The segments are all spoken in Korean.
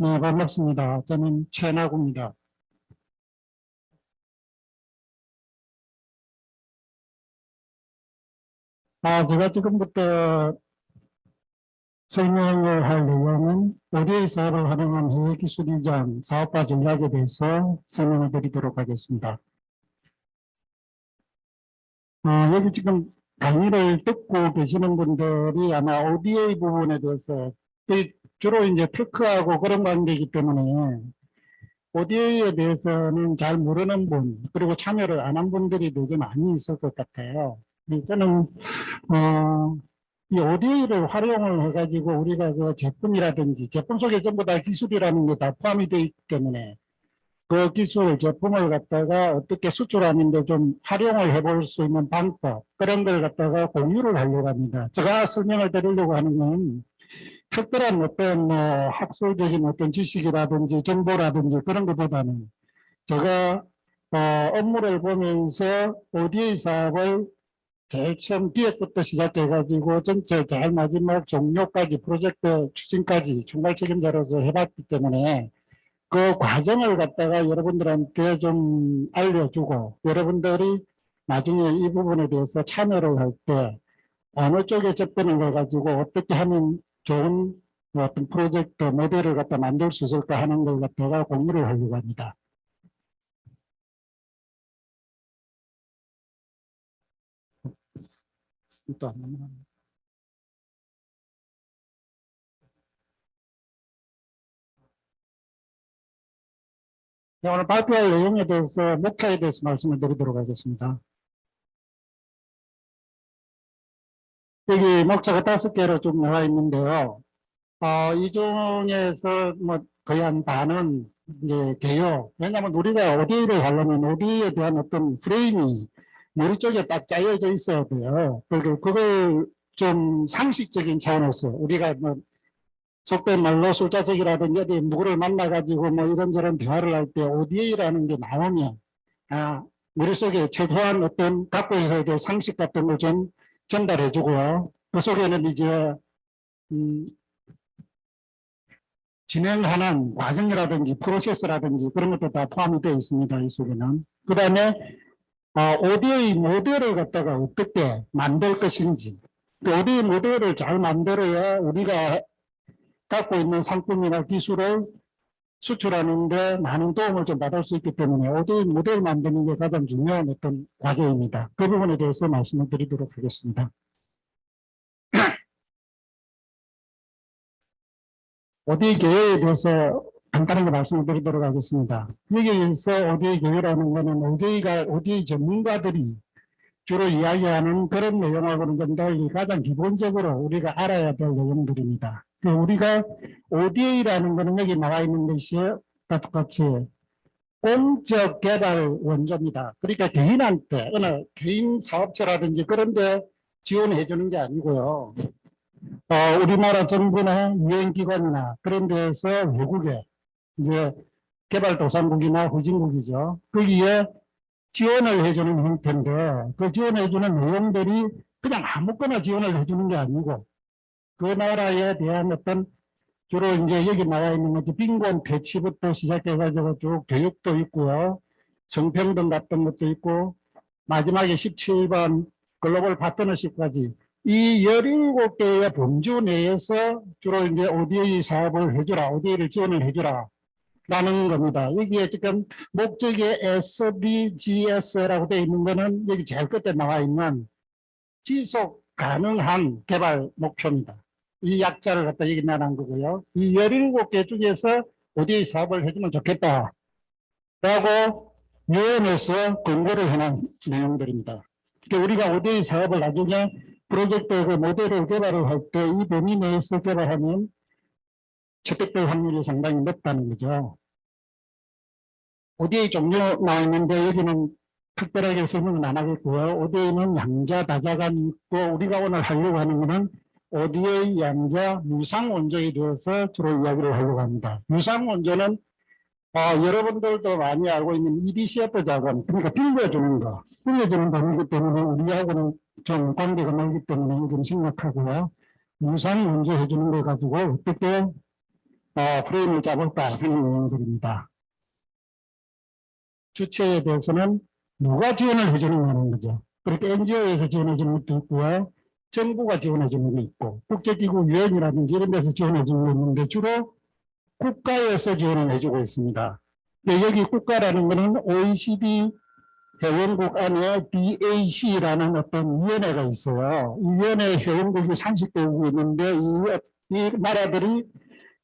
네, 반갑습니다. 저는 최나구입니다. 제가 지금부터 설명을 할 내용은 ODA 사업을 활용한 해외기술 이전 사업화 전략에 대해서 설명을 드리도록 하겠습니다. 여기 지금 강의를 듣고 계시는 분들이 아마 ODA 부분에 대해서 주로 이제 테크하고 그런 관계이기 때문에 ODA에 대해서는 잘 모르는 분, 그리고 참여를 안 한 분들이 되게 많이 있을 것 같아요. 저는 이 ODA를 활용을 해가지고 우리가 그 제품이라든지 제품 속에 전부 다 기술이라는 게 다 포함이 되어 있기 때문에 그 기술 제품을 갖다가 어떻게 수출하는데 좀 활용을 해볼 수 있는 방법, 그런 걸 갖다가 공유를 하려고 합니다. 제가 설명을 드리려고 하는 건 특별한 어떤 뭐 학술적인 어떤 지식이라든지 정보라든지 그런 것보다는 제가 업무를 보면서 ODA 사업을 제일 처음 기획부터 시작해가지고 전체 제일 마지막 종료까지 프로젝트 추진까지 총괄 책임자로서 해봤기 때문에 그 과정을 갖다가 여러분들한테 좀 알려주고 여러분들이 나중에 이 부분에 대해서 참여를 할 때 어느 쪽에 접근을 해가지고 어떻게 하면 좋은 어떤 프로젝트 모델을 갖다 만들 수 있을까 하는 걸 갖다가 공유를 하려고 합니다. 또 한 번만. 네, 오늘 발표할 내용에 대해서 목차에 대해서 말씀을 드리도록 하겠습니다. 여기 목차가 5개로 좀 나와 있는데요. 이 중에서 뭐 거의 한 반은 이제 개요. 왜냐하면 우리가 ODA를 하려면 ODA에 대한 어떤 프레임이 머리 쪽에 딱 짜여져 있어야 돼요. 그걸 좀 상식적인 차원에서 우리가 뭐 속된 말로 술자석이라든지 어디 누구를 만나가지고 뭐 이런저런 대화를 할 때 ODA라는 게 나오면 머릿속에 최소한 어떤 갖고 있어야 될 상식 같은 걸 좀 전달해 주고요. 그 속에는 이제 진행하는 과정이라든지 프로세스라든지 그런 것도 다 포함이 되어 있습니다. 이 속에는. 그 다음에 ODA 모델을 갖다가 어떻게 만들 것인지, 그 ODA 모델을 잘 만들어야 우리가 갖고 있는 상품이나 기술을 수출하는 데 많은 도움을 좀 받을 수 있기 때문에 ODA 모델 만드는 게 가장 중요한 어떤 과제입니다. 그 부분에 대해서 말씀을 드리도록 하겠습니다. ODA 계획에 대해서 간단하게 말씀을 드리도록 하겠습니다. 여기에서 ODA 계획이라는 것은 ODA 전문가들이 주로 이야기하는 그런 내용하고는 좀 달리 가장 기본적으로 우리가 알아야 될 내용들입니다. 우리가 ODA라는 것은 여기 나와 있는 것이 똑같이 공적 개발 원조입니다. 그러니까 개인한테, 어느 개인 사업체라든지 그런 데 지원해 주는 게 아니고요. 우리나라 정부나 유엔기관이나 그런 데에서 외국에 이제 개발도상국이나 후진국이죠. 거기에 지원을 해주는 형태인데 그 지원해주는 내용들이 그냥 아무거나 지원을 해주는 게 아니고 그 나라에 대한 어떤 주로 이제 여기 나와 있는 것이 빈곤 퇴치부터 시작해가지고 쭉 교육도 있고요. 성평등 같은 것도 있고 마지막에 17번 글로벌 파트너십까지 이 17개의 범주 내에서 주로 이제 ODA 사업을 해주라, ODA를 지원을 해주라 라는 겁니다. 여기에 지금 목적에 SDGs라고 되어 있는 거는 여기 제일 끝에 나와 있는 지속 가능한 개발 목표입니다. 이 약자를 갖다 여기 나눈 거고요. 이 17개 중에서 ODA 사업을 해주면 좋겠다 라고 유엔에서 권고를 해놓은 내용들입니다. 그러니까 우리가 ODA 사업을 나중에 프로젝트 그 모델을 개발을 할 때 이 범위 내에서 개발하면 채택될 확률이 상당히 높다는 거죠. ODA 종류 나와 있는데 여기는 특별하게 설명은 안 하겠고요. ODA는 양자, 다자간이 있고 우리가 오늘 하려고 하는 것은 ODA 양자 유상 원조에 대해서 주로 이야기를 하려고 합니다. 유상 원조는 여러분들도 많이 알고 있는 EDCF 자금, 그러니까 빌려주는 돈이기 때문에 우리하고는 좀 관계가 멀기 때문에 좀 생각하고요. 유상 원조 해주는 걸 가지고 어떻게 프레임을 짜볼까 하는 내용들입니다. 주체에 대해서는 누가 지원을 해주느냐는 거죠. 그렇게 NGO에서 지원해주는 것도 있고요. 정부가 지원해주는 게 있고, 국제기구 유엔이라든지 이런 데서 지원해주는 게 있는데 주로 국가에서 지원을 해주고 있습니다. 근데 여기 국가라는 것은 OECD 회원국 안에 BAC라는 어떤 위원회가 있어요. 이 위원회 회원국이 30개국이 있는데 이 나라들이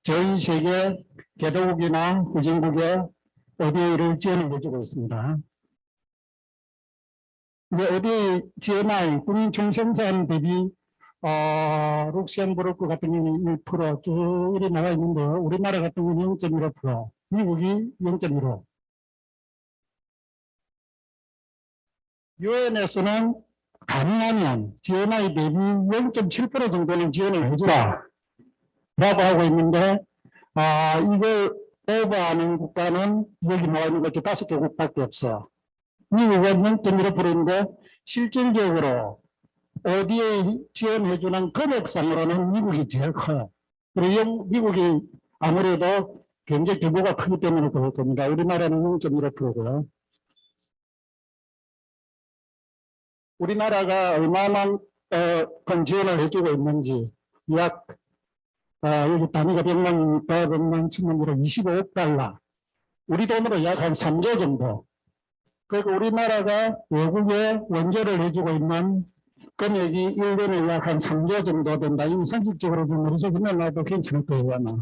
전 세계 개도국이나 후진국에 ODA를 지원을 해주고 있습니다. 이제 ODA GNI 국민 총생산 대비 룩셈부르크 같은 경우는 1% 쭉 이렇게 나와 있는데요. 우리나라 같은 경우는 0.15%, 미국이 0.15%. 유엔에서는 가능하면 GNI 대비 0.7% 정도는 지원을 해주라 라고 하고 있는데 이걸 오버하는 국가는 여기 나와 있는 것이 5개국밖에 없어요. 미국은 0.15%인데 실질적으로 ODA 지원해주는 금액상으로는 미국이 제일 커요. 그리고 미국이 아무래도 경제 규모가 크기 때문에 그럴 겁니다. 우리나라는 0.15%고요. 우리나라가 얼마나 지원을 해주고 있는지 약 여기 단위가 100만이니까 100만, 1000만으로 25억 달러. 우리 돈으로 약 한 3조 정도. 그리고 우리나라가 외국에 원조를 해주고 있는 금액이 1년에 약 한 3조 정도 된다. 이미 상식적으로 좀 우리 좀 해놔도 괜찮을 거예요, 아마.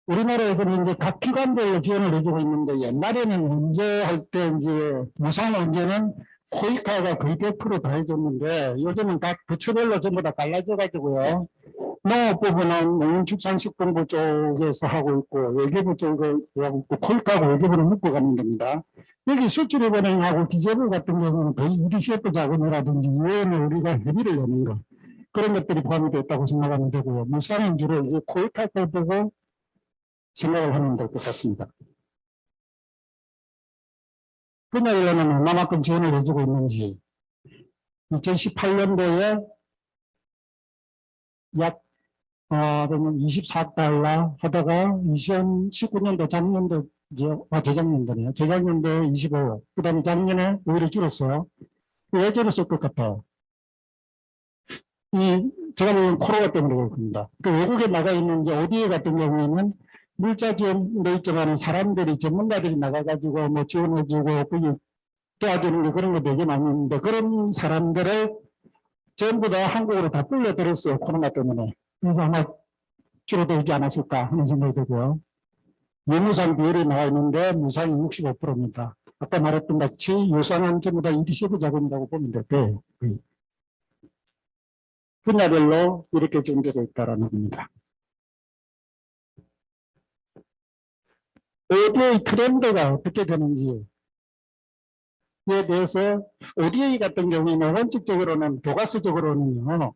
우리나라에서는 이제 각 기관별로 지원을 해주고 있는데 옛날에는 원조할 때 이제 무상 원조는 코이카가 거의 100%다 해줬는데 요즘은 각 부처별로 전부 다 갈라져가지고요. 농업 부분은 농림축산식품부 쪽에서 하고 있고 외교부 쪽을 하고 있고 코이카하고 외교부를 묶어가는 겁니다. 여기 수출입은행하고 기재부 같은 경우는 거의 EDCF 자금이라든지 유엔에 우리가 협의를 내는 거 그런 것들이 포함이 됐다고 생각하면 되고요. 무상은 주로 이제 코이카 걸 보고 생각을 하면 될 것 같습니다. 분야별로는 얼마만큼 지원을 해주고 있는지 2018년도에 약 24억 달러 하다가 2019년도 작년도 재작년도네요. 재작년도에 25억. 그 다음에 작년에 오히려 줄었어요. 왜 줄었을 것 같아요? 제가 보기엔 코로나 때문에 그럴 겁니다. 그 외국에 나가 있는 이제 ODA 같은 경우에는 물자 지원도 있지만 사람들이 전문가들이 나가가지고 뭐 지원해주고 거기 도와주는 게 그런 거 되게 많이 있는데 그런 사람들을 전부 다 한국으로 다 끌려들었어요. 코로나 때문에. 그래서 아마 줄어들지 않았을까 하는 생각이 들고요. 유무상 비율이 나와 있는데 무상이 65%입니다. 아까 말했던 같이 유상은 전부 다 EDCF 자금이라고 보면 될 거예요. 분야별로 이렇게 정되고 있다는 겁니다. ODA 트렌드가 어떻게 되는지에 대해서 ODA 같은 경우에는 원칙적으로는 교과서적으로는요.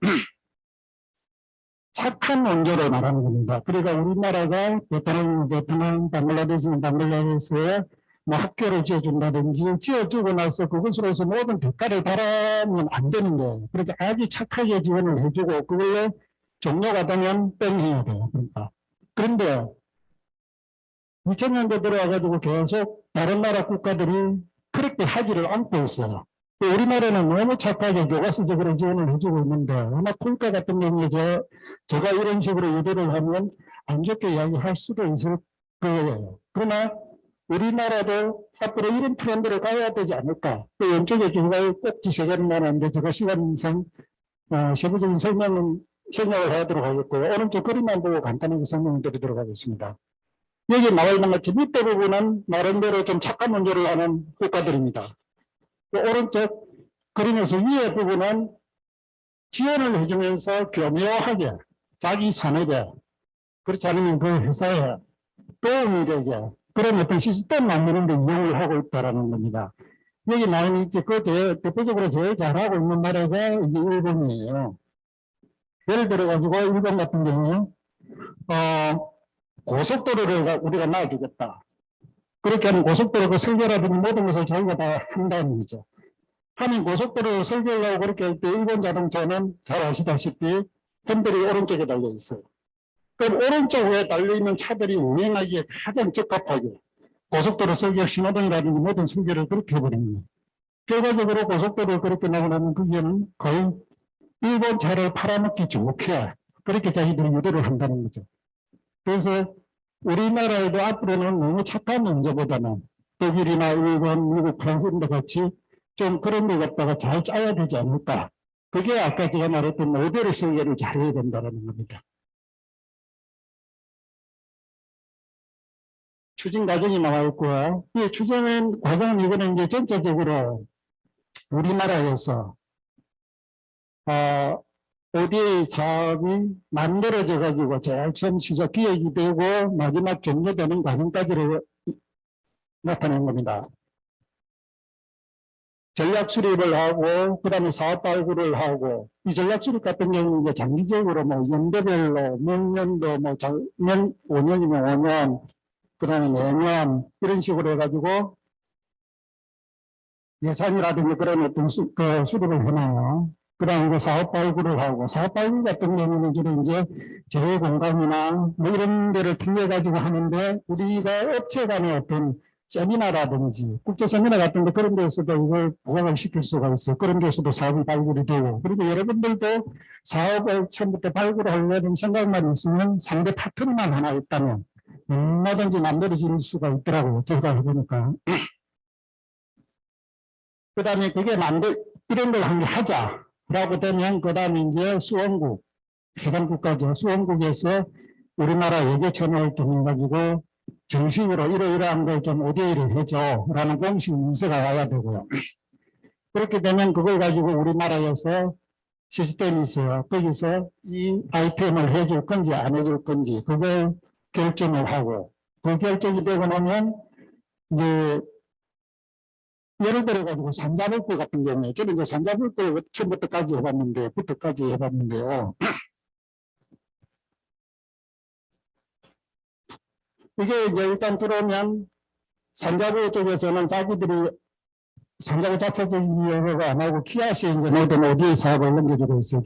착한 원조로 말하는 겁니다. 그러니까 우리나라가 베트남, 방글라데시에 뭐 학교를 지어준다든지 지어주고 나서 그것으로서 모든 대가를 바라면 안 되는 거예요. 그러니까 아주 착하게 지원을 해주고 그걸로 종료가 되면 뺑해야 돼요. 그러니까. 그런데 2000년대 들어와가지고 계속 다른 나라 국가들이 그렇게 하지를 않고 있어요. 우리나라는 너무 착하게 교과서적으로 지원을 해주고 있는데 아마 콜카 같은 경우에 제가 이런 식으로 유도를 하면 안 좋게 이야기할 수도 있을 거예요. 그러나 우리나라도 앞으로 이런 트렌드를 가야 되지 않을까. 또 왼쪽에 경과의 꼭지 세 개는 나는데 제가 시간상 세부적인 설명을 하도록 하겠고요. 오른쪽 그림만 보고 간단하게 설명을 드리도록 하겠습니다. 여기 나와 있는 것처럼 밑에 부분은 나름대로 좀 착한 원조를 하는 국가들입니다. 오른쪽 그림에서 위에 부분은 지원을 해주면서 교묘하게 자기 산업에 그렇지 않으면 그 회사에 도움이 되게 그런 어떤 시스템 만드는 데 이용을 하고 있다는 겁니다. 여기 나오는 이제 대표적으로 제일 잘하고 있는 나라가 이제 일본이에요. 예를 들어가지고 일본 같은 경우에 고속도로를 우리가 놔주겠다. 그렇게 하면 고속도로 그 설계라든지 모든 것을 저희가 다 한다는 거죠. 하면 고속도로를 설계하려고 그렇게 할 때 일본 자동차는 잘 아시다시피 핸들이 오른쪽에 달려 있어요. 그럼 오른쪽에 달려있는 차들이 운행하기에 가장 적합하게 고속도로 설계 신호등이라든지 모든 설계를 그렇게 해버립니다. 결과적으로 고속도로를 그렇게 나가면 그게는 거의 일본 차를 팔아먹기 좋게 그렇게 자기들이 유도를 한다는 거죠. 그래서 우리나라에도 앞으로는 너무 착한 문제보다는 독일이나 일본, 미국, 프랑스 이런 데 같이 좀 그런 걸 갖다가 잘 짜야 되지 않을까. 그게 아까 제가 말했던 모델의 설계를 잘해야 된다는 겁니다. 추진 과정이 나와 있고요. 이 추진 과정은 이거는 이제 전체적으로 우리나라에서 ODA 사업이 만들어져 가지고 제일 처음 시작 기획이 되고 마지막 종료되는 과정까지를 나타낸 겁니다. 전략 수립을 하고 그다음에 사업 발굴을 하고 이 전략 수립 같은 경우는 이제 장기적으로 뭐 연도별로 몇 년도 뭐 5년이면 5년 그다음에 매년 이런 식으로 해가지고 예산이라든지 그런 어떤 수립을 해놔요. 그 다음에 이제 사업 발굴을 하고, 사업 발굴 같은 경우는 주로 이제 재래공간이나 뭐 이런 데를 통해가지고 하는데, 우리가 업체 간의 어떤 세미나라든지, 국제 세미나 같은 데 그런 데서도 이걸 보강을 시킬 수가 있어요. 그런 데서도 사업이 발굴이 되고, 그리고 여러분들도 사업을 처음부터 발굴하려는 생각만 있으면 상대 파트너만 하나 있다면, 얼마든지 만들어질 수가 있더라고요. 제가 해보니까. 그 다음에 그게 이런 걸 하자라고 되면, 그 다음에 이제 수원국, 해당 국가죠. 수원국에서 우리나라 외교청을 통해가지고 정식으로 이러이러한 걸 좀 ODA를 해줘. 라는 공식 문서가 와야 되고요. 그렇게 되면 그걸 가지고 우리나라에서 시스템이 있어요. 거기서 이 아이템을 해줄 건지 안 해줄 건지 그걸 결정을 하고, 그 결정이 되고 나면 이제 예를 들어가지고 산자볼거 같은 경우에 저는 이제 산자볼걸 처음부터까지 해봤는데요. 이게 이제 일단 들어오면 산자부 쪽에서는 자기들이 산자부 자체적인 이용을 안 하고 키아시에 이제 모든 ODA 사업을 넘겨주고 있어요.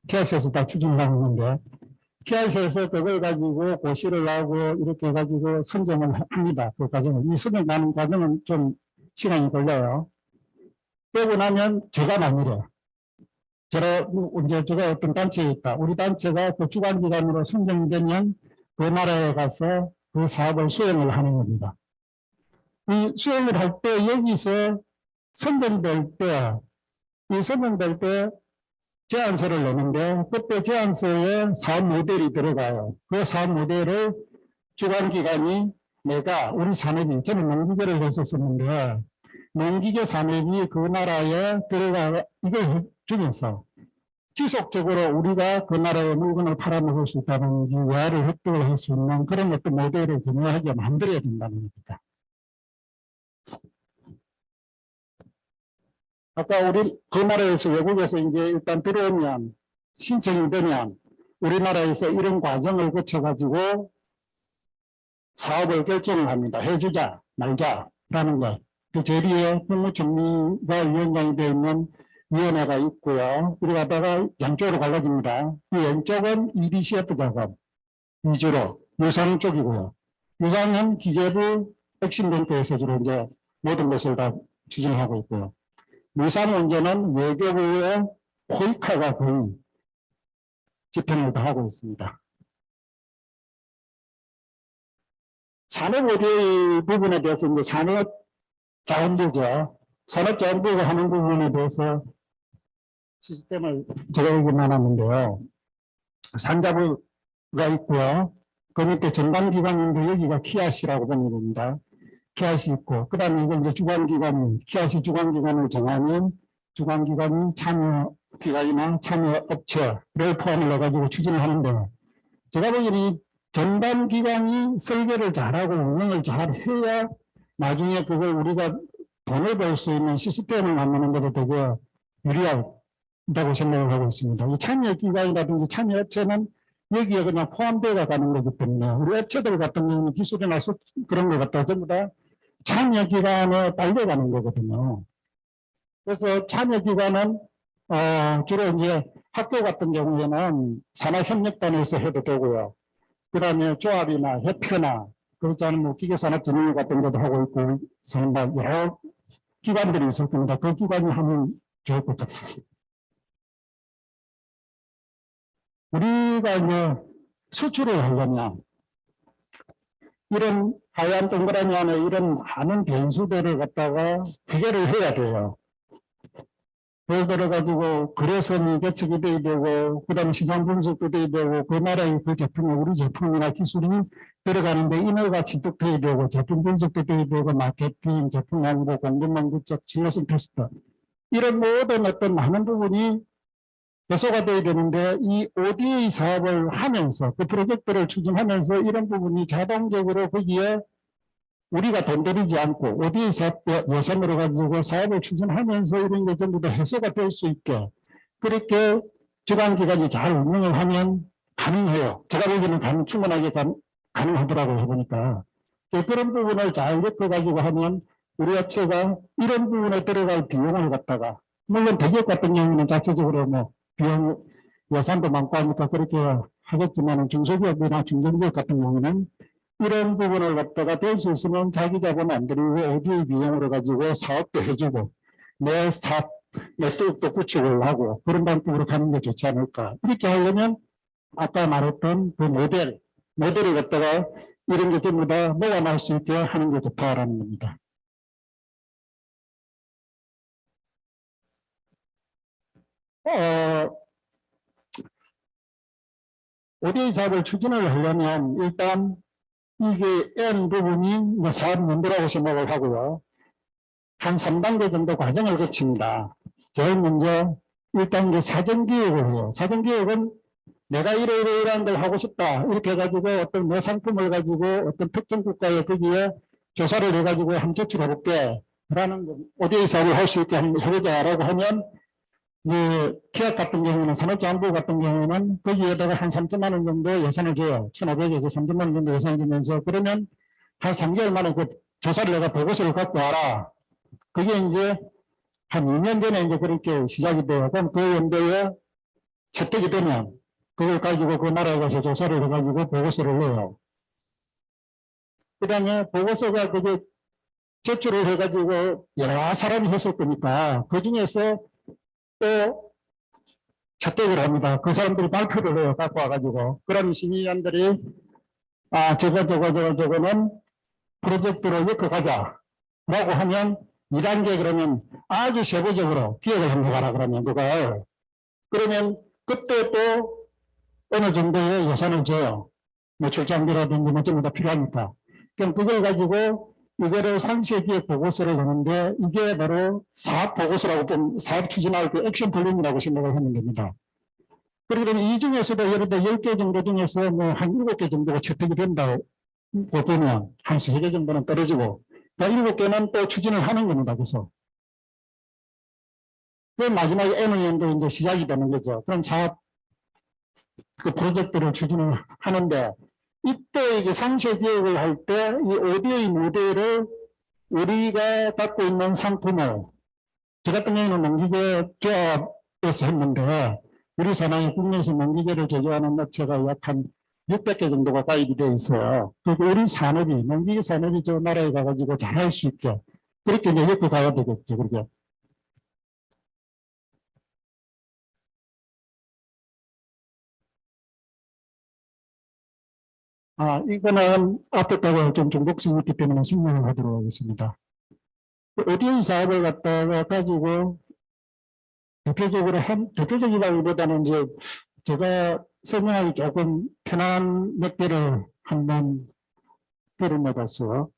키아시에서 다 추진하고 있는데 키아시에서 그걸 가지고 고시를 하고 이렇게 해가지고 선정을 합니다. 그 과정을. 이 선정하는 과정은 좀 시간이 걸려요. 그러고 나면 제가 아니래요. 제가 어떤 단체에 있다. 우리 단체가 그 주관기관으로 선정되면 그 나라에 가서 그 사업을 수행을 하는 겁니다. 이 수행을 할 때 여기서 선정될 때, 이 선정될 때 제안서를 내는데 그때 제안서에 사업 모델이 들어가요. 그 사업 모델을 주관기관이 내가 우리 산업이 저는 농기계를 했었는데 농기계 산업이 그 나라에 들어가 이걸 해주면서 지속적으로 우리가 그 나라의 물건을 팔아먹을 수 있다든지 외화를 획득을 할 수 있는 그런 어떤 모델을 분명하게 만들어야 된다는 겁니다. 아까 우리 그 나라에서 외국에서 이제 일단 들어오면 신청이 되면 우리나라에서 이런 과정을 거쳐가지고 사업을 결정을 합니다. 해주자 말자라는 것. 그 제리에 국무총리가 위원장이 되어 있는 위원회가 있고요. 그리고 하다가 양쪽으로 갈라집니다. 이 왼쪽은 EDCF 작업 위주로 유상 쪽이고요. 유상은 기재부 엑심뱅크에서 주로 이제 모든 것을 다 추진을 하고 있고요. 유상 문제는 외교부의 코이카가 거의 집행을 다 하고 있습니다. 산업 ODA 부분에 대해서 이제 산업자원부죠. 산업자원부가 하는 부분에 대해서 시스템을 제가 얘기 나눴는데요. 산자부가 있고요. 그 밑에 전담기관인데 여기가 키아시라고 보면 됩니다. 키아시 있고, 그 다음에 이건 이제 주관기관이, 키아시 주관기관을 정하는 주관기관이 참여기관이나 참여업체를 포함을 해가지고 추진을 하는데, 제가 보기에는 이 전담기관이 설계를 잘하고 운영을 잘해야 나중에 그걸 우리가 돈을 벌 수 있는 시스템을 만드는 것도 되게 유리하다고 생각을 하고 있습니다. 이 참여기관이라든지 참여업체는 여기에 그냥 포함되어 가는 거기 때문에 우리 업체들 같은 경우는 기술이나 그런 것 같다 전부 다 참여기관에 딸려가는 거거든요. 그래서 참여기관은 주로 이제 학교 같은 경우에는 산학협력단에서 해도 되고요. 그 다음에 조합이나 협회나 그렇지 않으면 뭐 기계산업진흥회 같은 데도 하고 있고 여러 기관들이 있을 겁니다. 그 기관이 하면 좋을 것 같습니다. 우리가 이제 수출을 하려면 이런 하얀 동그라미 안에 이런 많은 변수들을 갖다가 해결을 해야 돼요. 예를 들어가지고 거래선이 개척이 돼야 되고 그다음에 시장 분석도 돼야 되고 그 나라의 그 제품에 우리 제품이나 기술이 들어가는데 인허가 취득돼야 되고 제품 분석도 돼야 되고 마케팅, 제품 홍보, 공급 연구적, 진로성 테스트 이런 모든 어떤 많은 부분이 해소가 돼야 되는데 이 ODA 사업을 하면서 그 프로젝트를 추진하면서 이런 부분이 자동적으로 거기에 우리가 돈 들이지 않고 ODA 사업 예산으로 가지고 사업을 추진하면서 이런 게 전부 다 해소가 될 수 있게 그렇게 주관기관이 잘 운영을 하면 가능해요. 제가 보기에는 충분하게 가능하더라고요. 해보니까. 그런 부분을 잘 엮어가지고 하면 우리 업체가 이런 부분에 들어갈 비용을 갖다가 물론 대기업 같은 경우는 자체적으로 뭐 비용 예산도 많고 하니까 그렇게 하겠지만 중소기업이나 중견기업 같은 경우는 이런 부분을 갖다가 될 수 있으면 자기 자본 안 들이고 ODA 비용으로 가지고 사업도 해주고 내 사업 네트워크도 구축을 하고 그런 방법으로 가는 게 좋지 않을까. 이렇게 하려면 아까 말했던 그 모델을 갖다가 이런 게 전부 다 녹아날 수 있게 하는 게 좋다라는 겁니다. ODA 사업을 추진을 하려면 일단 이게 N 부분이 사업 연도라고 생각을 하고요. 한 3단계 정도 과정을 거칩니다. 제일 먼저 1단계 사전기획을 해요. 사전기획은 내가 이러이러한 걸 하고 싶다. 이렇게 해가지고 어떤 내 상품을 가지고 어떤 특정 국가에 거기에 조사를 해가지고 한번 제출해볼게. 라는 ODA 사업을 할 수 있게 한번 해보자라고 하면 이제 기업 같은 경우는 산업자원부 같은 경우는 거기에다가 한 3천만 원 정도 예산을 줘요. 1,500에서 3천만 원 정도 예산을 주면서 그러면 한 3개월 만에 그 조사를 내가 보고서를 갖고 와라. 그게 이제 한 2년 전에 이제 그렇게 시작이 돼요. 그럼 그 연도에 채택이 되면 그걸 가지고 그 나라에 가서 조사를 해가지고 보고서를 내요. 그 다음에 보고서가 그게 제출을 해가지고 여러 사람이 했을 거니까 그 중에서 또 채택을 합니다. 그 사람들이 발표를 해요. 갖고 와가지고. 그런 심의위원들이 저거는 프로젝트로 엮어가자. 라고 하면 2단계 그러면 아주 세부적으로 기획을 한다라 그러면 그걸. 그러면 그때 또 어느 정도의 예산을 줘요. 뭐 출장비라든지 뭐 전부 다 필요하니까. 그럼 그걸 가지고 이거를 상시기획 보고서를 내는데 이게 바로 사업 보고서라고 좀 사업 추진할 그 액션 플랜이라고 생각을 하면 됩니다. 그렇게 되면 이 중에서도 예를 들어 10개 정도 중에서 뭐 한 7개 정도가 채택이 된다고 보면 한 3개 정도는 떨어지고 그 7개는 또 추진을 하는 겁니다. 그래서 그 마지막에 N년도 이제 시작이 되는 거죠. 그럼 사업 그 프로젝트를 추진을 하는데 이때 이게 상세 기획을 할 때 이 ODA 모델을 우리가 갖고 있는 상품을 저 같은 경우는 농기계 조합에서 했는데 우리 산하에 국내에서 농기계를 제조하는 업체가 약 한 600개 정도가 가입이 되어 있어요. 그리고 우리 산업이 농기계 산업이 저 나라에 가가지고 잘할 수 있게 그렇게 이제 엮어 가야 되겠죠. 그렇게. 이거는 앞에 거하고 좀 중독성이 있기 때문에 설명을 하도록 하겠습니다. ODA 사업을 갖다가 가지고 대표적이라기보다는 이제 제가 설명하기 조금 편한 몇 개를 한번 들어내봤어요.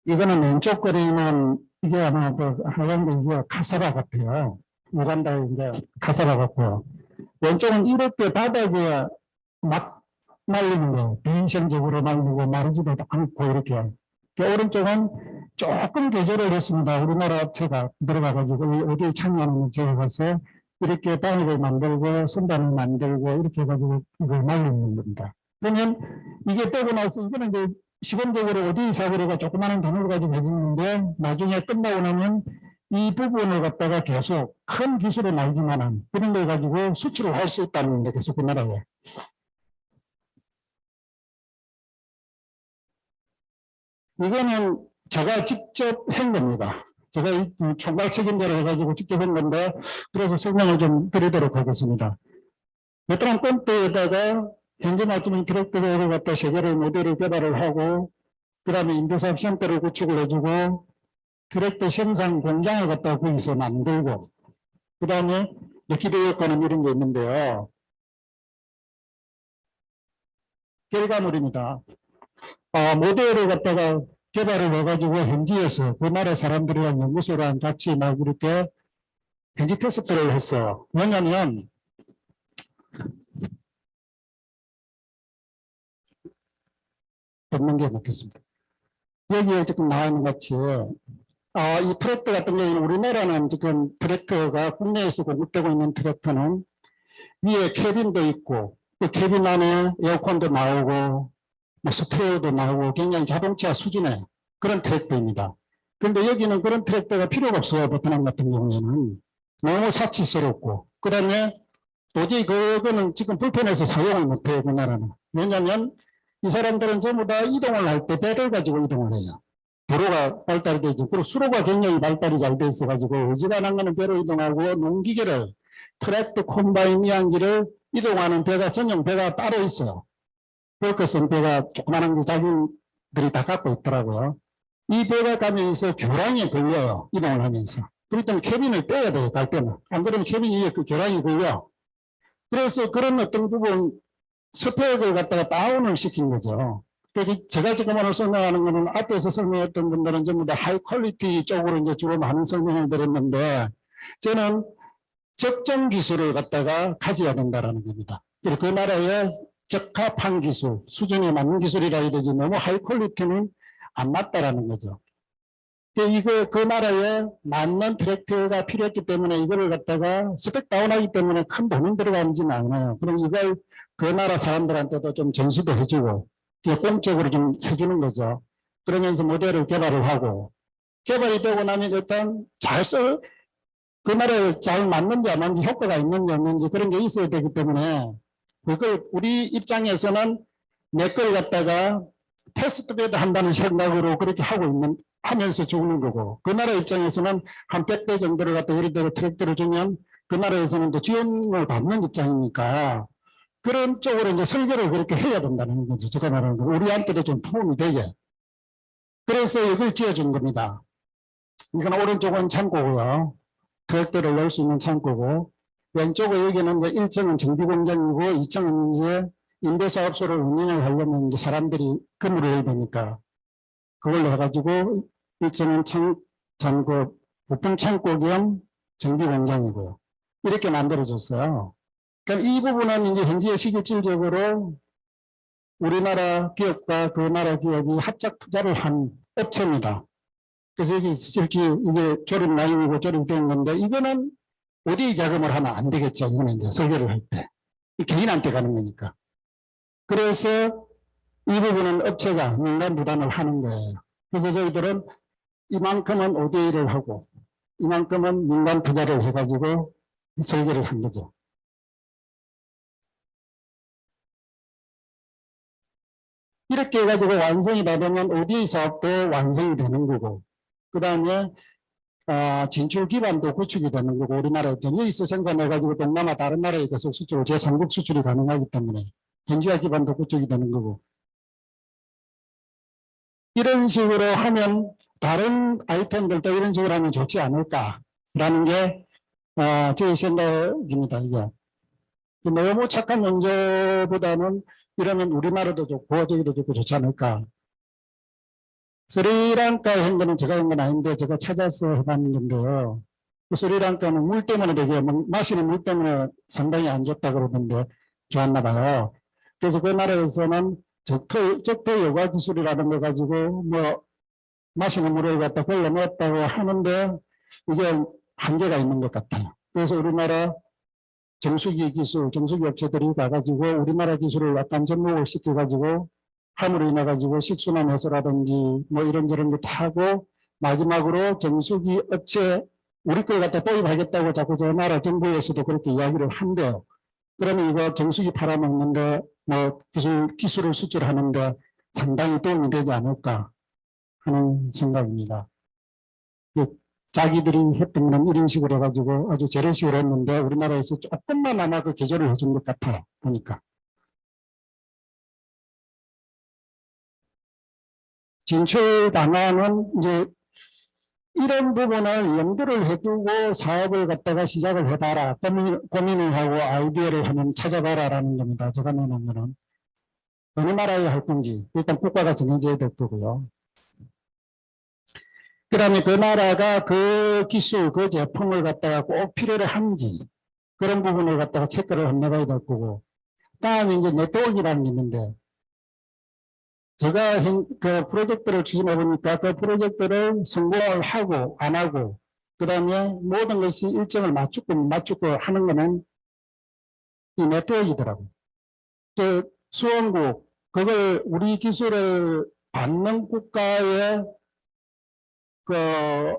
이거는 왼쪽 그림은 이게 아마 그 하얀 게 이게 카사바 같아요. 우간다의 이제 카사바 같고요. 왼쪽은 이렇게 바닥에 막 날리는 거, 비위생적으로 날리고 마르지도 않고 이렇게. 오른쪽은 조금 개조를 했습니다. 우리나라 업체가 들어가가지고 이 ODA 창의하는 업체에 가서 이렇게 방을 만들고 선반을 만들고 이렇게 해가지고 이걸 날리는 겁니다. 그러면 이게 되고 나서 이거는 이제 시범적으로 ODA 사거리가 조그마한 돈을 가지고 해주는데 나중에 끝나고 나면 이 부분을 갖다가 계속 큰 기술은 아니지만 그런 걸 가지고 수출을 할 수 있다는 데 계속 그 나라에. 이거는 제가 직접 한 겁니다. 제가 이 총괄 책임자로 해가지고 직접 한 건데 그래서 설명을 좀 드리도록 하겠습니다. 베트남 건대에다가 현재 맞춤형 트랙터를 갖다 세계를 모델을 개발을 하고 그 다음에 임대사업 시험대를 구축을 해주고 트랙터 생산 공장을 갖다 거기서 만들고 그 다음에 기대 효과는 이런 게 있는데요. 결과물입니다. 모델을 갖다가 개발을 해가지고 현지에서 그 나라 사람들이랑 연구소랑 같이 막 이렇게 현지 테스트를 했어요. 왜냐하면 없는 게 맞겠습니다. 여기에 지금 나와 있는 같이 이 트랙터 같은 경우는 우리나라는 지금 트랙터가 국내에서 공급되고 있는 트랙터는 위에 캐빈도 있고 그 캐빈 안에 에어컨도 나오고 뭐 스테레오도 나오고 굉장히 자동차 수준의 그런 트랙터입니다. 그런데 여기는 그런 트랙터가 필요가 없어요. 베트남 같은 경우에는 너무 사치스럽고 그 다음에 도저히 그거는 지금 불편해서 사용을 못해요. 그 나라는. 왜냐하면 이 사람들은 전부 다 이동을 할 때 배를 가지고 이동을 해요. 도로가 발달이 되죠. 그리고 수로가 굉장히 발달이 잘 돼 있어가지고 어지간한 거는 배로 이동하고 농기계를 트랙터 콤바인 이항기를 이동하는 배가 전용 배가 따로 있어요. 볼것은 배가 조그마한 게 자기들이 다 갖고 있더라고요. 이 배가 가면서 교량에 걸려요. 이동을 하면서. 그렇기 때문에 캐빈을 떼야 돼요. 갈 때는. 안 그러면 캐빈 위에 그 교량이 걸려. 그래서 그런 어떤 부분 스펙을 갖다가 다운을 시킨 거죠. 제가 지금 오늘 설명하는 거는 앞에서 설명했던 분들은 전부 다 하이 퀄리티 쪽으로 이제 주로 많은 설명을 드렸는데 저는 적정 기술을 갖다가 가져야 된다라는 겁니다. 그 나라에 적합한 기술, 수준에 맞는 기술이라 해야 되지 너무 하이 퀄리티는 안 맞다라는 거죠. 그 나라에 맞는 트랙터가 필요했기 때문에 이거를 갖다가 스펙 다운하기 때문에 큰 돈은 들어가지는 않아요. 그럼 이걸 그 나라 사람들한테도 좀 전수도 해주고 공적으로 좀 해주는 거죠. 그러면서 모델을 개발을 하고 개발이 되고 나면 일단 그 나라에 잘 맞는지 안 맞는지 효과가 있는지 없는지 그런 게 있어야 되기 때문에 그걸 우리 입장에서는 내 걸 갖다가 테스트베드 한다는 생각으로 그렇게 하면서 주는 거고 그 나라 입장에서는 한 100대 정도를 갖다 예를 들어 트랙터를 주면 그 나라에서는 또 지원을 받는 입장이니까 그런 쪽으로 이제 설계를 그렇게 해야 된다는 거죠. 제가 말하는 거. 우리한테도 좀 도움이 되게. 그래서 이걸 지어준 겁니다. 이건 오른쪽은 창고고요. 트랙터를 넣을 수 있는 창고고 왼쪽에 여기는 이제 1층은 정비공장이고 2층은 이제 임대사업소를 운영을 하려면 이제 사람들이 건물을 해야 되니까 그걸로 해가지고 1층은 부품 창고 겸 정비공장이고요. 이렇게 만들어졌어요. 그러니까 이 부분은 이제 현지에 실질적으로 우리나라 기업과 그 나라 기업이 합작 투자를 한 업체입니다. 그래서 여기 실제 이게 조립 라인이고 조립된 건데 이거는 ODA 자금을 하면 안 되겠죠. 이거는 이제 설계를 할 때. 개인한테 가는 거니까. 그래서 이 부분은 업체가 민간 부담을 하는 거예요. 그래서 저희들은 이만큼은 ODA를 하고 이만큼은 민간 투자를 해가지고 설계를 한 거죠. 이렇게 해가지고 완성이 다 되면 ODA 사업도 완성이 되는 거고 그 다음에 진출 기반도 구축이 되는 거고 우리나라에 여기서 생산해가지고 동남아 다른 나라에 계속 수출, 제3국 수출이 가능하기 때문에 현지화 기반도 구축이 되는 거고 이런 식으로 하면 다른 아이템들도 이런 식으로 하면 좋지 않을까라는 게 제 생각입니다. 이게 너무 착한 원조보다는 이러면 우리나라도 좋고 저기도 좋고 좋지 않을까. 스리랑카 한 거는 제가 한 건 아닌데 제가 찾아서 해봤는 건데요. 그 스리랑카는 물 때문에 되게 마시는 물 때문에 상당히 안 좋다 그러던데 좋았나 봐요. 그래서 그 나라에서는 적토 여과 기술이라는 걸 가지고 뭐 마시는 물을 갖다 걸러 넣었다고 하는데 이게 한계가 있는 것 같아요. 그래서 우리나라 정수기 기술, 정수기 업체들이 가가지고 우리나라 기술을 약간 접목을 시켜가지고 함으로 인해 가지고 식수나 해소라든지 뭐 이런저런 거 다 하고 마지막으로 정수기 업체 우리 걸 갖다 도입하겠다고 자꾸 저 나라 정부에서도 그렇게 이야기를 한대요. 그러면 이거 정수기 팔아먹는데 뭐 기술을 수출하는데 상당히 도움이 되지 않을까 하는 생각입니다. 자기들이 했던 건 이런 식으로 해가지고 아주 재래식으로 했는데 우리나라에서 조금만 아마 그 개조를 해준 것 같아요. 보니까. 진출 방안은 이제 이런 부분을 염두를 해두고 사업을 갖다가 시작을 해봐라. 고민을 하고 아이디어를 하면 찾아봐라라는 겁니다. 제가 내놓은 거는. 어느 나라에 할 건지 일단 국가가 정해져야 될 거고요. 그 다음에 그 나라가 그 기술, 그 제품을 갖다가 꼭 필요로 한지 그런 부분을 갖다가 체크를 한번 해봐야 될 거고. 다음에 이제 네트워크라는 게 있는데 제가 그 프로젝트를 추진해 보니까 그 프로젝트를 성공을 하고 안 하고 그 다음에 모든 것이 일정을 맞추고 하는 거는 이 네트워크이더라고요. 그 수원국 그걸 우리 기술을 받는 국가의 그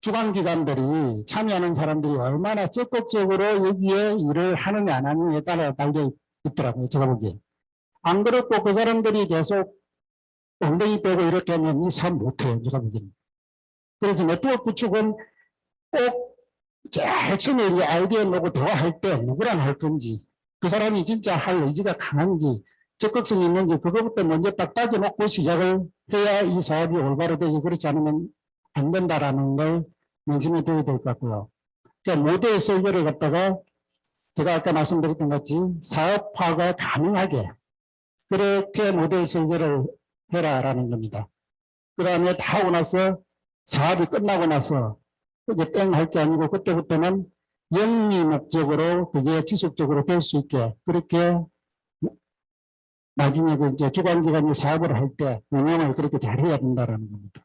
주관기관들이 참여하는 사람들이 얼마나 적극적으로 여기에 일을 하느냐 안 하느냐에 따라 달려 있더라고요. 제가 보기에. 안 그렇고 그 사람들이 계속 엉덩이 빼고 이렇게 하면 이 사람 못해요. 제가 보기에는. 그래서 네트워크 구축은 꼭 제일 처음에 이제 아이디어 놓고 대화할 때 누구랑 할 건지 그 사람이 진짜 할 의지가 강한지 적극성이 있는지 그것부터 먼저 딱 따져놓고 시작을 해야 이 사업이 올바로 되지 그렇지 않으면 안 된다라는 걸 명심해 둬야 될 것 같고요. 그러니까 모델 설계를 갖다가 제가 아까 말씀드렸던 것 같이 사업화가 가능하게 그렇게 모델 설계를 해라라는 겁니다. 그 다음에 다 하고 나서 사업이 끝나고 나서 이제 땡 할 게 아니고 그때부터는 영리 목적으로 그게 지속적으로 될 수 있게 그렇게 나중에 그 이제 주관기관이 사업을 할 때 운영을 그렇게 잘 해야 된다라는 겁니다.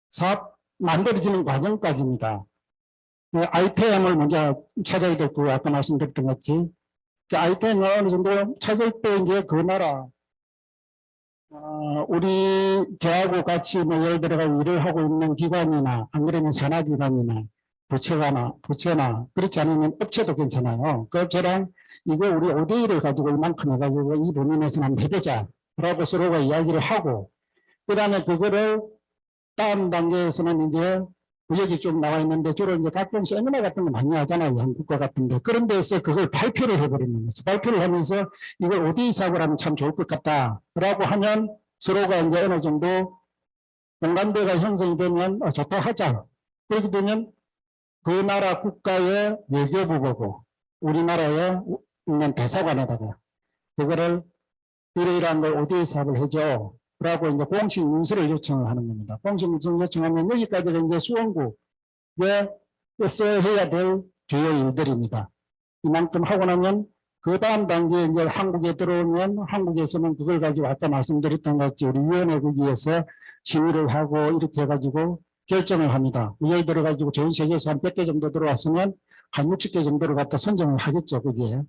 사업 만들어지는 과정까지입니다. 아이템을 먼저 찾아야 될 거고 아까 말씀드렸던 것 같이 아이템을 어느 정도 찾을 때 이제 그 나라 우리 저하고 같이 뭐 예를 들어 일을 하고 있는 기관이나 안 그러면 산하기관이나 부처나 그렇지 않으면 업체도 괜찮아요. 그 업체랑 이거 우리 5대1을 가지고 이만큼 해가지고 이 범위내에서 한번 해보자 라고 서로가 이야기를 하고 그 다음에 그거를 다음 단계에서는 이제 여기 쭉 나와 있는데 주로 이제 각종 세미나 같은 거 많이 하잖아요. 한국과 같은데. 그런 데서 그걸 발표를 해버리는 거죠. 발표를 하면서 이걸 어디 사업을 하면 참 좋을 것 같다. 라고 하면 서로가 이제 어느 정도 공감대가 형성이 되면 좋다 하자. 그렇게 되면 그 나라 국가의 외교부 보고 우리나라에 있는 대사관에다가 그거를 이러이러한 걸 어디에 사업을 해줘. 라고 이제 공식 문서를 요청을 하는 겁니다. 공식 문서를 요청하면 여기까지가 이제 수원국에 해야 될 주요 일들입니다. 이만큼 하고 나면 그 다음 단계에 이제 한국에 들어오면 한국에서는 그걸 가지고 아까 말씀드렸던 것 같이 우리 위원회 거기에서 심의를 하고 이렇게 해가지고 결정을 합니다. 예를 들어가지고 전 세계에서 한 100개 정도 들어왔으면 한 60개 정도를 갖다 선정을 하겠죠. 거기에.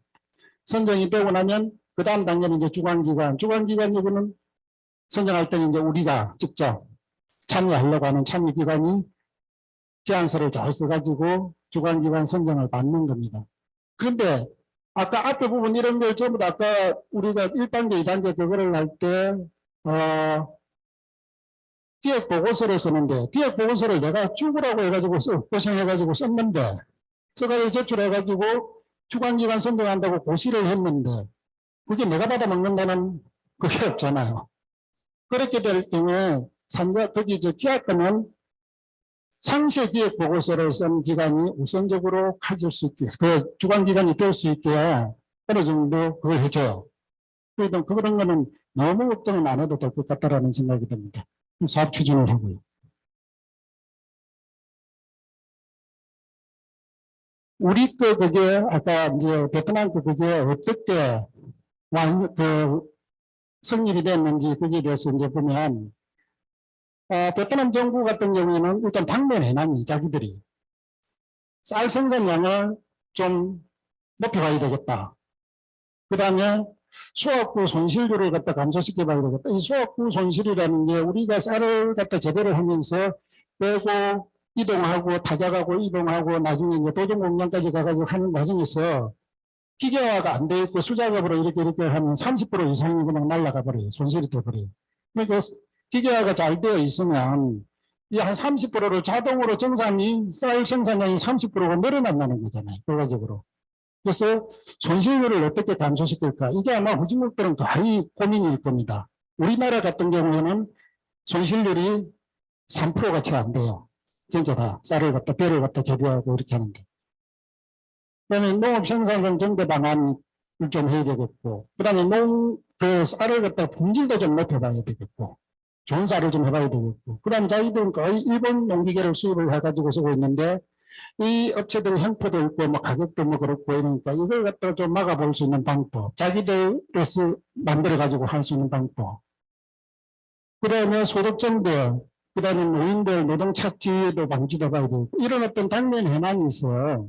선정이 되고 나면 그 다음 단계는 이제 주관기관 이거는 선정할 때는 이제 우리가 직접 참여하려고 하는 참여기관이 제안서를 잘 써가지고 주관기관 선정을 받는 겁니다. 그런데 아까 앞에 부분 이런 걸 전부 다 아까 우리가 1단계, 2단계 그거를 할 때, 기획보고서를 쓰는데, 기획보고서를 내가 죽으라고 해가지고 고생해가지고 썼는데, 써가지고 제출해가지고 주관기관 선정한다고 고시를 했는데, 그게 내가 받아먹는다는 그게 없잖아요. 그렇게 될 경우에 거기 기획권은 상세 기획 보고서를 쓴 기관이 우선적으로 가질 수 있게, 그 주관기관이 될 수 있게 어느 정도 그걸 해줘요. 그래도 그런 거는 너무 걱정은 안 해도 될 것 같다라는 생각이 듭니다. 사업 추진을 하고요. 우리 그게 아까 이제 베트남 그게 어떻게 성립이 됐는지 거기에 대해서 이제 보면 베트남 정부 같은 경우에는 일단 당면해놨니 자기들이 쌀 생산량을 좀 높여가야 되겠다. 그 다음에 수확구 손실률을 갖다 감소시켜 봐야 되겠다. 이 수확구 손실이라는 게 우리가 쌀을 갖다 재배를 하면서 빼고 이동하고 타작하고 이동하고 나중에 이제 도전 공장까지 가가지고 하는 과정에서 기계화가 안 돼 있고 수작업으로 이렇게 하면 30% 이상이 그냥 날아가 버려요. 손실이 돼 버려요. 그러니까 기계화가 잘 되어 있으면 이 한 30%를 자동으로 정산이 쌀 생산량이 30%가 늘어난다는 거잖아요. 결과적으로. 그래서 손실률을 어떻게 감소시킬까? 이게 아마 후진국들은 거의 고민일 겁니다. 우리나라 같은 경우에는 손실률이 3%가 채 안 돼요. 진짜 다 쌀을 갖다 벼를 갖다 재배하고 이렇게 하는데. 그다음에 농업 생산성 증대 방안을 좀 해야 되겠고, 그다음에 그 쌀을 갖다 품질도 좀 높여봐야 되겠고, 좋은 쌀을 좀 해봐야 되겠고, 그다음에 자기들은 거의 일본 농기계를 수입을 해가지고 쓰고 있는데 이 업체들의 형태도 있고 뭐 가격도 뭐 그렇고 이러니까 이걸 갖다 좀 막아볼 수 있는 방법, 자기들에서 만들어 가지고 할 수 있는 방법. 그다음에 소득정대, 그다음에 노인들 노동 착취도 방지도 봐야 되고 이런 어떤 당면 현안이 있어.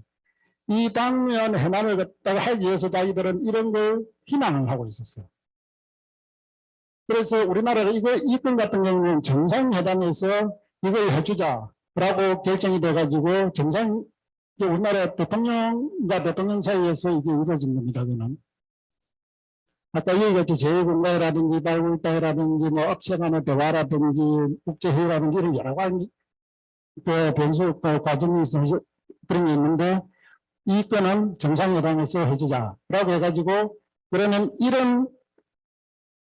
이 당면 현안을 갖다가 하기 위해서 자기들은 이런 걸 희망을 하고 있었어요. 그래서 우리나라가 이건 같은 경우는 정상회담에서 이걸 해주자라고 결정이 돼가지고 우리나라 대통령과 대통령 사이에서 이게 이루어진 겁니다. 그는 아까 얘기했죠. 재외공가라든지 발굴다라든지 뭐 업체 간의 대화라든지 국제회의라든지 이런 여러 가지 그 변수 그 과정이 있어서 그런 게 있는데 이 건은 정상회담에서 해주자라고 해가지고 그러면 이런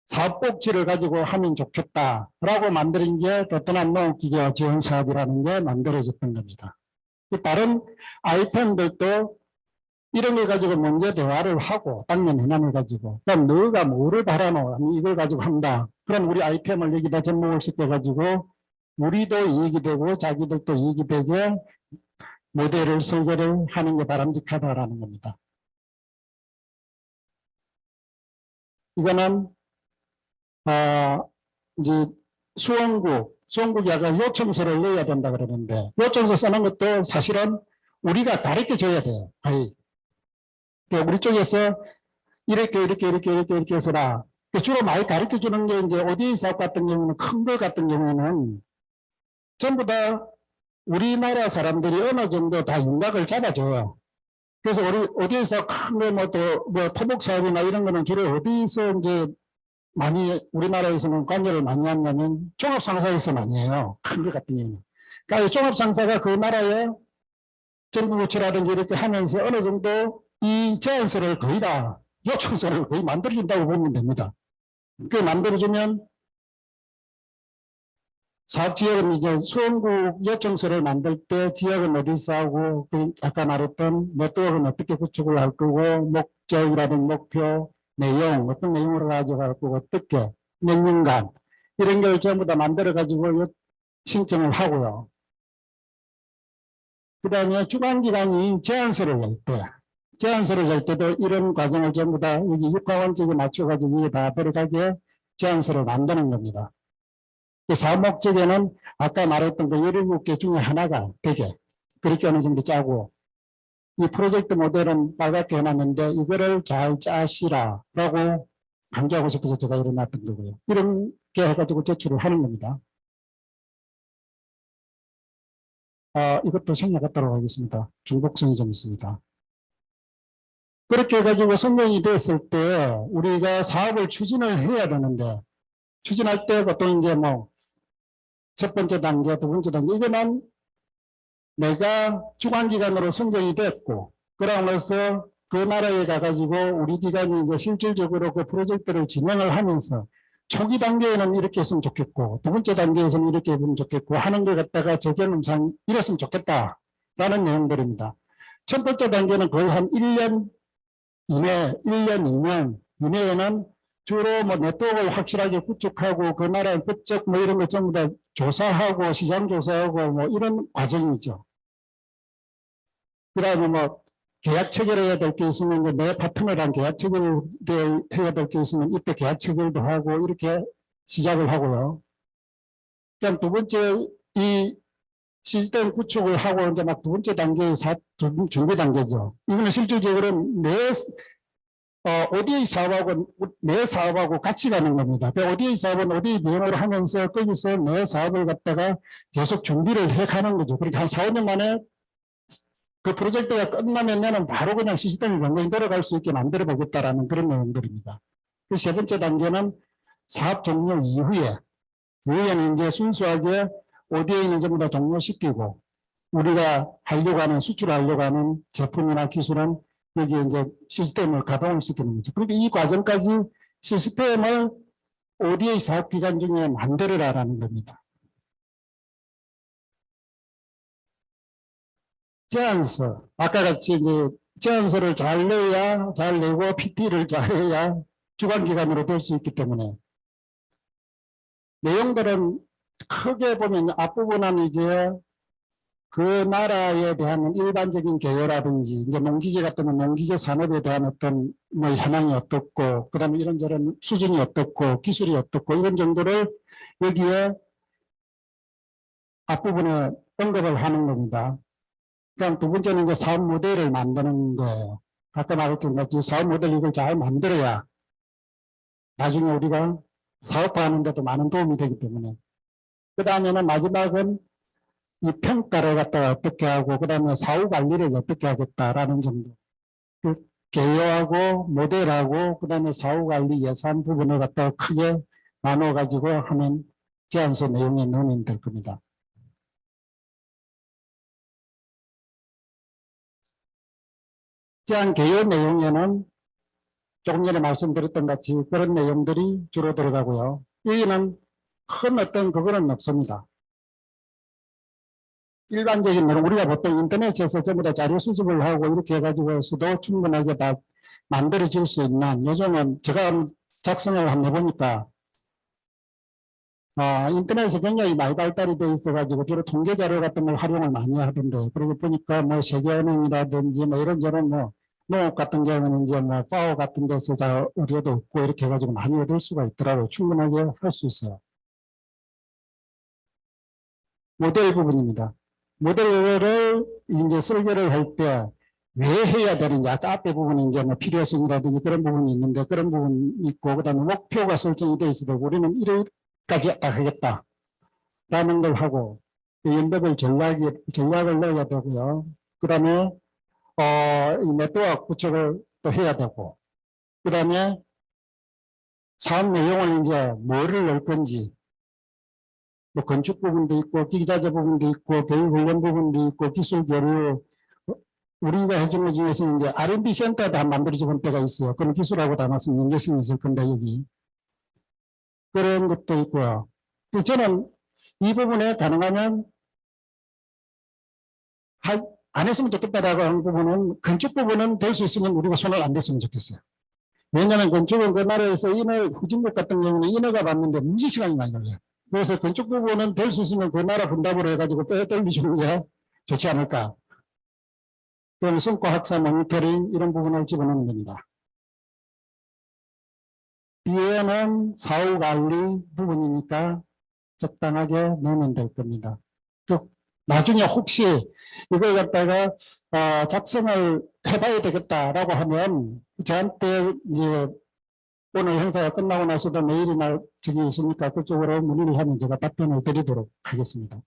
사업복지를 가지고 하면 좋겠다라고 만드는 게 베트남 농업기계화 지원 사업이라는 게 만들어졌던 겁니다. 다른 아이템들도 이런 걸 가지고 먼저 대화를 하고 당면 현안을 가지고 그럼 너가 뭐를 바라노? 이걸 가지고 한다. 그럼 우리 아이템을 여기다 접목을 시켜가지고 우리도 이익이 되고 자기들도 이익이 되게 모델을 설계를 하는 게 바람직하다라는 겁니다. 이거는 이제 수원국이 아까 요청서를 내야 된다 그러는데 요청서 쓰는 것도 사실은 우리가 가르쳐 줘야 돼요. 거의. 우리 쪽에서 이렇게 해서라. 주로 많이 가르쳐 주는 게 이제 ODA 사업 같은 경우는 큰 거 같은 경우는 전부 다 우리나라 사람들이 어느 정도 다 윤곽을 잡아줘요. 그래서 우리 어디에서 큰 거 뭐 토목 사업이나 이런 거는 주로 어디서 이제 많이 우리나라에서는 관여를 많이 하냐면 종합상사에서 많이 해요. 큰 것 같은 경우는. 그러니까 종합상사가 그 나라의 정부부처라든지 이렇게 하면서 어느 정도 이 제안서를 거의 다 요청서를 거의 만들어준다고 보면 됩니다. 그 만들어주면 사업지역은 이제 수원국 요청서를 만들 때 지역은 어디서 하고 그 아까 말했던 네트워크는 어떻게 구축을 할 거고 목적이라든지 목표 내용 어떤 내용으로 가져갈 거고 어떻게 몇 년간 이런 걸 전부 다 만들어 가지고 신청을 하고요. 그 다음에 주관기관이 제안서를 낼 때도 이런 과정을 전부 다 여기 육하원칙에 맞춰가지고 이게 다 들어가게 제안서를 만드는 겁니다. 사업 목적에는 아까 말했던 그 17개 중에 하나가 되게 그렇게 어느 정도 짜고 이 프로젝트 모델은 빨갛게 해놨는데 이거를 잘 짜시라라고 강조하고 싶어서 제가 일어났던 거고요. 이렇게 해가지고 제출을 하는 겁니다. 이것도 생략하도록 하겠습니다. 중복성이 좀 있습니다. 그렇게 해가지고 선정이 됐을 때 우리가 사업을 추진을 해야 되는데 추진할 때 보통 이제 뭐 첫 번째 단계, 두 번째 단계 이거는 내가 주관기관으로 선정이 됐고 그러면서 그 나라에 가가지고 우리 기관이 이제 실질적으로 그 프로젝트를 진행을 하면서 초기 단계에는 이렇게 했으면 좋겠고 두 번째 단계에서는 이렇게 했으면 좋겠고 하는 걸 갖다가 적용상 이랬으면 좋겠다라는 내용들입니다. 첫 번째 단계는 거의 한 1년 이내, 1년, 2년 이내에는 주로 뭐 네트워크를 확실하게 구축하고 그 나라의 법적 뭐 이런 거 전부 다 조사하고 시장 조사하고 뭐 이런 과정이죠. 그 다음에 뭐 계약 체결해야 될 게 있으면 이제 내 파트너랑 계약 체결을 해야 될 게 있으면 이때 계약 체결도 하고 이렇게 시작을 하고요. 그다음 두 번째 이 시스템 구축을 하고 이제 막 두 번째 단계의 사업 준비 단계죠. 이거는 실질적으로 ODA 사업하고 내 사업하고 같이 가는 겁니다. ODA 사업은 ODA 비용을 하면서 거기서 내 사업을 갖다가 계속 준비를 해 가는 거죠. 그렇게 한 4, 5년 만에 그 프로젝트가 끝나면은 바로 그냥 시스템이 완전히 돌아갈 수 있게 만들어 보겠다라는 그런 내용들입니다. 그 세 번째 단계는 사업 종료 이후에는 이제 순수하게 ODA는 전부 다 종료시키고 우리가 하려고 하는 수출하려고 하는 제품이나 기술은 여기에 이제 시스템을 가동을 시키는 거죠. 그러니까 이 과정까지 시스템을 ODA 사업 기간 중에 만들어라라는 겁니다. 제안서, 아까 같이 이제 제안서를 잘 내야, 잘 내고 PT를 잘 해야 주관기관으로 될 수 있기 때문에 내용들은 크게 보면 앞부분은 이제 그 나라에 대한 일반적인 개요라든지 이제 농기계 같으면 농기계 산업에 대한 어떤 뭐 현황이 어떻고 그다음에 이런저런 수준이 어떻고 기술이 어떻고 이런 정도를 여기에 앞부분에 언급을 하는 겁니다. 그럼 두 번째는 이제 사업 모델을 만드는 거예요. 아까 말했던 이 사업 모델 이걸 잘 만들어야 나중에 우리가 사업화하는 데도 많은 도움이 되기 때문에 그 다음에는 마지막은 이 평가를 갖다가 어떻게 하고 그 다음에 사후 관리를 어떻게 하겠다라는 정도. 그 개요하고 모델하고 그 다음에 사후 관리 예산 부분을 갖다가 크게 나눠 가지고 하는 제안서 내용에 넣으면 될 겁니다. 제안 개요 내용에는 조금 전에 말씀드렸던 같이 그런 내용들이 주로 들어가고요. 여기는 큰 어떤 그거는 없습니다. 일반적인 내용, 우리가 보통 인터넷에서 전부 다 자료 수집을 하고 이렇게 해가지고서도 충분하게 다 만들어질 수 있는, 요즘은 제가 작성을 한번 해보니까, 인터넷에 굉장히 많이 발달이 돼 있어가지고 주로 통계 자료 같은 걸 활용을 많이 하던데, 그러고 보니까 뭐 세계은행이라든지 뭐 이런저런 뭐 농업 같은 경우는 이제 뭐 파워 같은 데서 자료도 없고 이렇게 해가지고 많이 얻을 수가 있더라고요. 충분하게 할 수 있어요. 모델 부분입니다. 모델을 이제 설계를 할 때 왜 해야 되는지, 아까 앞에 부분에 이제 뭐 필요성이라든지 그런 부분이 있는데 그런 부분이 있고, 그 다음에 목표가 설정이 돼 있어도 우리는 1일까지 하겠다라는 걸 하고, 연dob을 전략을 넣어야 되고요. 그 다음에, 이 네트워크 구축을 또 해야 되고, 그 다음에 사업 내용을 이제 뭐를 넣을 건지, 뭐 건축 부분도 있고 기자재 부분도 있고 교육 훈련 부분도 있고 기술 교류, 우리가 해준 것 중에서 이제 R&D 센터도 한 만들어져 본 때가 있어요. 그런 기술하고 담았으면 연계성이 있을 건데 여기 그런 것도 있고요. 저는 이 부분에 가능하면 안 했으면 좋겠다라고 하는 부분은, 건축 부분은 될 수 있으면 우리가 손을 안 댔으면 좋겠어요. 왜냐하면 건축은 그 나라에서 후진국 같은 경우는 인허가 받는데 무지 시간이 많이 걸려요. 그래서 건축 부분은 될 수 있으면 그 나라 분담으로 해가지고 빼돌리주는 게 좋지 않을까. 그럼 성과 확산, 모니터링 이런 부분을 집어넣으면 됩니다. 뒤에는 사후 관리 부분이니까 적당하게 넣으면 될 겁니다. 나중에 혹시 이걸 갖다가 작성을 해봐야 되겠다라고 하면 저한테 이제 오늘 행사가 끝나고 나서도 메일이나 저기 있으니까 그쪽으로 문의를 하면 제가 답변을 드리도록 하겠습니다.